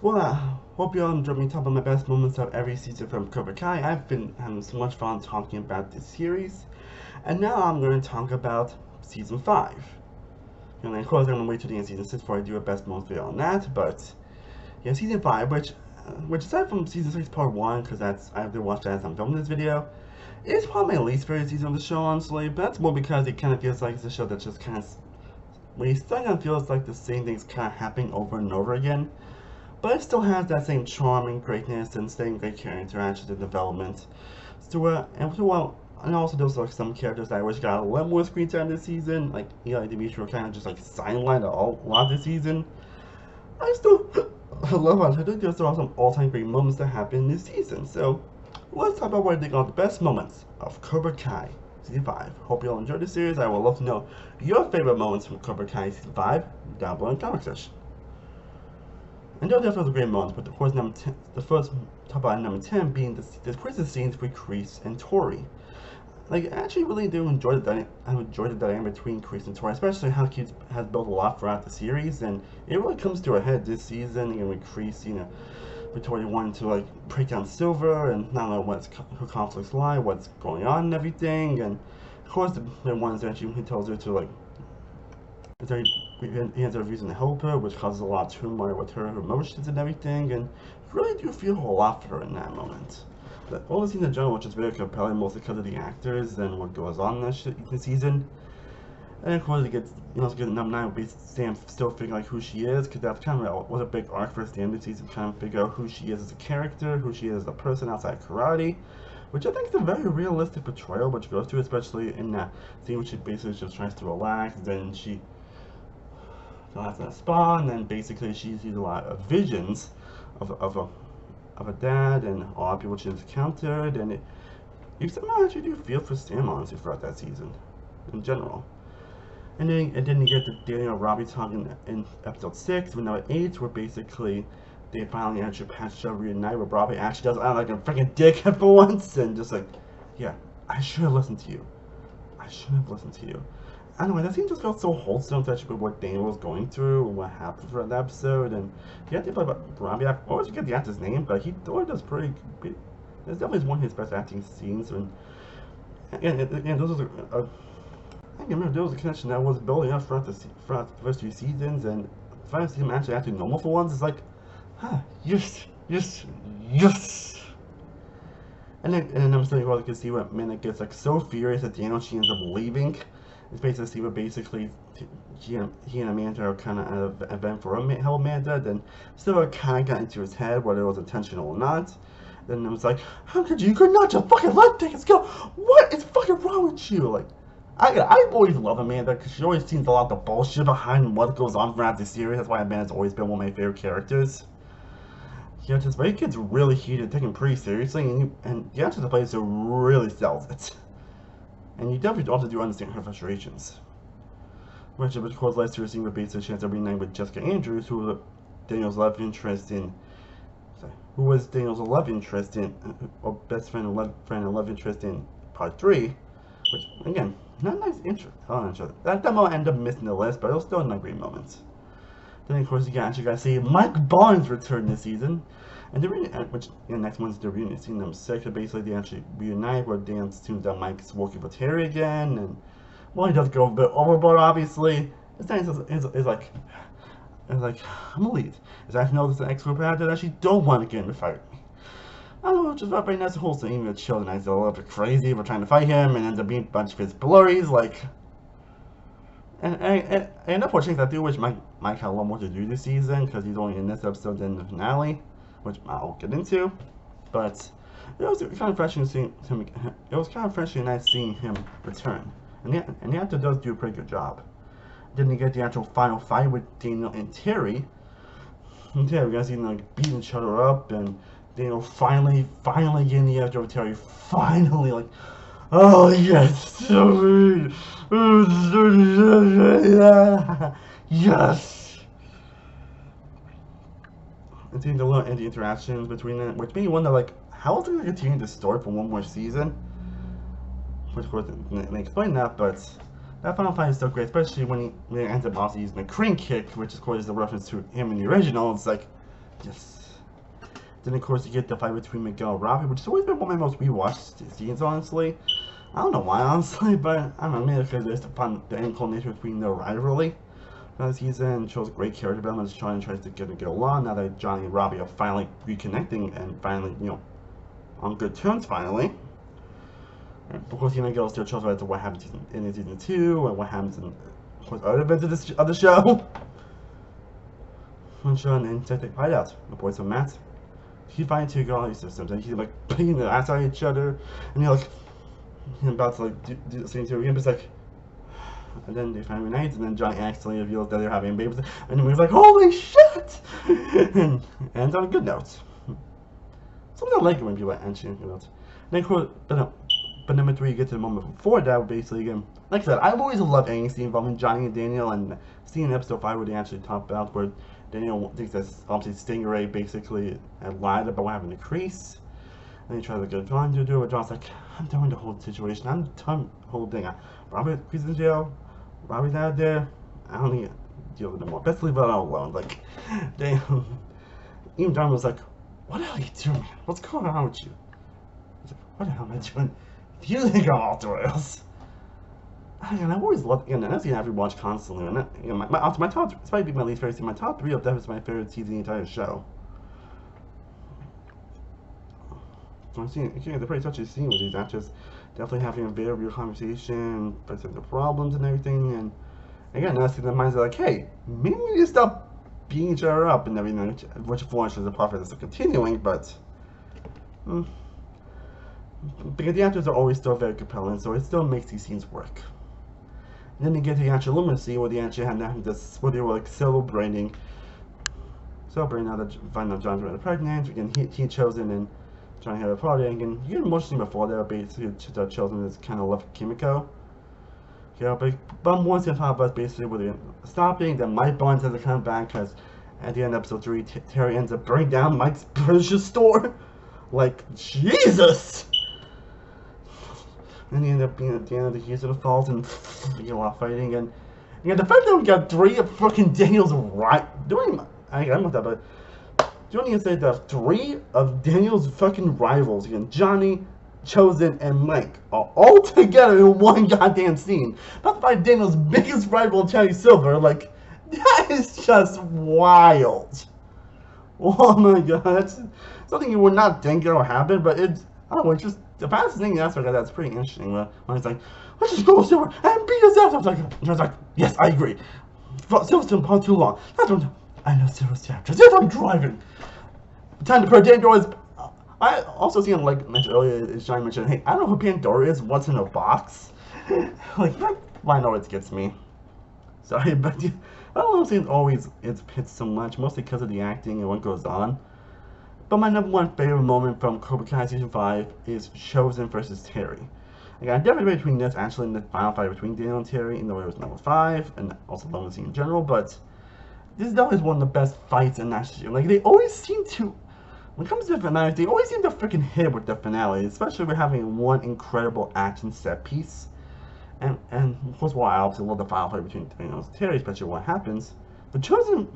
Well, I hope you all enjoyed me talking about my best moments of every season from Cobra Kai. I've been having so much fun talking about this series. And now I'm going to talk about Season 5. And of course, I'm going to wait till the end of Season 6 before I do a best moments video on that. But, yeah, Season 5, which aside from Season 6 Part 1, because I have to watch that as I'm filming this video, is probably my least favorite season of the show, honestly. But that's more because it kind of feels like it's a show that just kind of, when you start on, feels like the same things kind of happening over and over again. But it still has that same charm and greatness and same great character interactions and development. And also there's like some characters that I wish got a little more screen time this season, like Eli Demetrio kind of just like sidelined a lot this season. I still I love it. I think there's still some all-time great moments that happen this season. So let's talk about what I think are the best moments of Cobra Kai Season 5. Hope you all enjoyed this series. I would love to know your favorite moments from Cobra Kai Season 5 down below in the comment section. And there definitely was a great moment, but of course the first top about number 10 being the Christmas scenes with Kreese and Tori. Like, I actually really do enjoy the dynamic between Kreese and Tori, especially how he has built a lot throughout the series, and it really comes to a head this season, and with Kreese, with Tori wanting to, like, break down Silver, and not know her conflicts lie, what's going on and everything, and of course the ones that he tells her to, like, he ends up using to help her, which causes a lot of turmoil with her emotions and everything, and you really do feel a whole lot for her in that moment. But all the scenes in general, which is very compelling, mostly because of the actors and what goes on in this season. And of course, get number 9 would be Sam still figuring out who she is, because that's kind of was a big arc for us at the end of the season, kind of figure out who she is as a character, who she is as a person outside karate, which I think is a very realistic portrayal, which goes to, especially in that scene where she basically just tries to relax, then she has a spa, and then basically she sees a lot of visions of a dad and a lot of people she's encountered, and you somehow actually do feel for Sam, honestly, throughout that season, in general. And then you get the Daniel Robbie talking in episode 6, with number 8, where basically they finally actually patched up, reunite, where Robbie actually does act like a freaking dickhead for once, and just like, yeah, I should have listened to you. I should have listened to you. I don't know, that scene just felt so wholesome, especially with what Daniel was going through and what happened for that episode. And the acting about Robbie, I always forget the actor's name, but he does pretty good. It's definitely one of his best acting scenes. And those was I can remember there was a connection that was building up throughout the first few seasons, and finally see him actually acting normal for once. It's like, yes, yes, yes. And I'm saying, well, you can see what Minna gets like so furious at Daniel, she ends up leaving. It's basically see what basically he and Amanda are kind of an event for help Amanda. Then Silver kind of got into his head, whether it was intentional or not. Then it was like, how could you could not just fucking let things go? What is fucking wrong with you? Like, I've always loved Amanda because she always seems a lot of the bullshit behind what goes on throughout the series. That's why Amanda's always been one of my favorite characters. Yeah, just but it gets really heated, taken pretty seriously, and the actor that plays her really sells it. And you definitely also do understand her frustrations. Which of course led to a scene where basically she has to reunite with Jessica Andrews, who was Daniel's love interest in, or best friend and love interest in part 3. Which, again, not a nice intro on each other. That demo ended up missing the list, but it was still not great moments. Then of course you actually got to see Mike Barnes return this season. And the next one's the reunion scene number 6, where basically they actually reunite, where Dan assumes that Mike's working for Terry again, and well, he does go a bit overboard, obviously. It's like, I'm a lead. It's actually notice an ex-group out there that actually don't want to get in the fight with me. I don't know, just about very nice whole scene with children acts a little bit crazy for trying to fight him, and ends up being a bunch of his blurries, like. And unfortunately, I do wish Mike had a lot more to do this season, because he's only in this episode than the finale, which I'll get into. But it was kind of refreshing seeing him. It was kind of refreshing and nice seeing him return, and the actor does do a pretty good job. Then you get the actual final fight with Daniel and Terry. And Terry, we guys even like beating each other up, and Daniel finally getting the edge over Terry. Finally, like, oh yes, yes. And seeing the little indie interactions between them, which made me wonder, like, how are they going to continue the story for one more season? Which, of course, they explain that, but that final fight is so great, especially when he ends up also using the crane kick, which, of course, is a reference to him in the original. It's like, Yes. Then, of course, you get the fight between Miguel and Robbie, which has always been one of my most rewatched scenes, honestly. I don't know why, honestly, but I don't know, maybe because there's the inclination between their rivalry. That season shows great character development as Sean tries to get along now that Johnny and Robbie are finally reconnecting and finally, on good terms finally. And of course, Miguel still shows about what happens in season 2 and what happens in, of course, other events of the show. When Sean and Seth, they fight out. The boys are Matt. He's fighting two girls systems and he's like beating the ass out of each other and you're like about to like do the same thing again, but it's like, and then they finally reunite and then Johnny accidentally reveals that they're having babies and then he's like, holy shit, and ends on a good note. Something I like it when people end notes. Then quote, but number 3, you get to the moment before that, basically again, like I said, I've always loved any scene involving Johnny and Daniel, and seeing in episode 5 where they actually talk about where Daniel thinks that obviously Stingray basically had lied about what happened to Kreese. And he tries to get John to do it, but John's like, I'm done with the whole situation. I'm done with the whole thing. Kreese in jail. Robbie's out there. I don't need to deal with it anymore. Best leave it alone. Like, damn. Even John was like, what the hell are you doing? What's going on with you? He's like, what the hell am I doing? You think I'm off the rails? And I've always loved, and that's the I've rewatched constantly. And my top, it's probably my least favorite scene. My top 3 of that is my favorite season of the entire show. So I'm seeing, it's a pretty touchy scene with these actors definitely having a very real conversation, facing the problems and everything. And again, that's in the minds of like, hey, maybe we need to stop beating each other up and everything, which fortunately the profit is continuing, but. Because the actors are always still very compelling, so it still makes these scenes work. And then you get to the actual Lumen scene where they actually had this, where they were like celebrating now that find out John's really pregnant. Again, he chosen and Johnny had a party. And again, you get emotionally before that, basically chosen as kind of left Kimiko. But I'm once gonna talk about basically where they're stopping. Then Mike Barnes has to come back because at the end of episode 3, Terry ends up burning down Mike's furniture store. Like, Jesus! And he ended up being at the end of the Years of the Falls and a lot of fighting. And the fact that we got 3 of fucking Daniel's I don't know that, but do you want to say that 3 of Daniel's fucking rivals, again, Johnny, Chosen, and Mike, are all together in one goddamn scene. Not to fight Daniel's biggest rival, Terry Silver. Like, that is just wild. Oh my god, that's something you would not think would happen, but it's, I don't know, it's just, the fascinating aspect of that's pretty interesting. When it's like, let's just go Silver and beat us out. I was like, yes, I agree. Silver's been gone too long. That's what I know Silver's chapters. Yes, I'm driving. Time to put Pandora. I also seen, like mentioned earlier, as Johnny mentioned, hey, I don't know who Pandora is, what's in a box. Like, that line always gets me. Sorry, but I don't know if it's always it's hits so much, mostly because of the acting and what goes on. But my number 1 favorite moment from Cobra Kai Season 5 is Chosen versus Terry. Again, I definitely between this, actually, in the final fight between Daniel and Terry, even though it was number 5, and also the scene in general, but this is definitely one of the best fights in that show. Like, they always seem to, when it comes to the finale, they always seem to freaking hit with the finale, especially with having one incredible action set piece. And of course, while I obviously love the final fight between and Terry, especially what happens. But Chosen,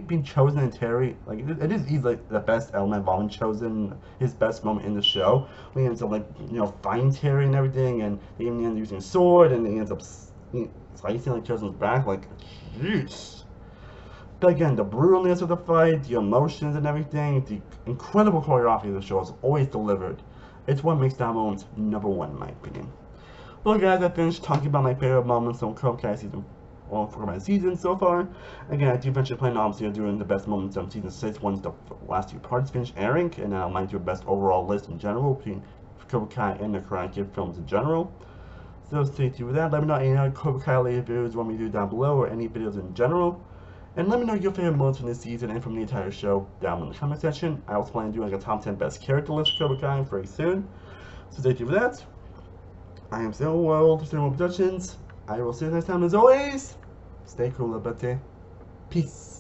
being Chosen and Terry, like it is easily the best element involving Chosen, his best moment in the show. When he ends up fighting Terry and everything, and he even ends up using a sword, and he ends up slicing like Chosen's back, like jeez. But again, the brutalness of the fight, the emotions and everything, the incredible choreography of the show is always delivered. It's what makes that moment number 1 in my opinion. Well guys, I finished talking about my favorite moments on Cobra Kai season, for my season so far. Again, I do eventually plan obviously on doing the best moments of season 6 once the last 2 parts finish airing, and then I might do a best overall list in general between Cobra Kai and the Karate Kid films in general. So stay tuned with that. Let me know any other Cobra Kai related videos you want me to do down below, or any videos in general. And let me know your favorite moments from this season and from the entire show down in the comment section. I also plan to do like a top 10 best character list for Cobra Kai very soon. So stay tuned for that. I am Sailor World, Sailor Productions. I will see you next time as always. Stay cool, buddy. Peace.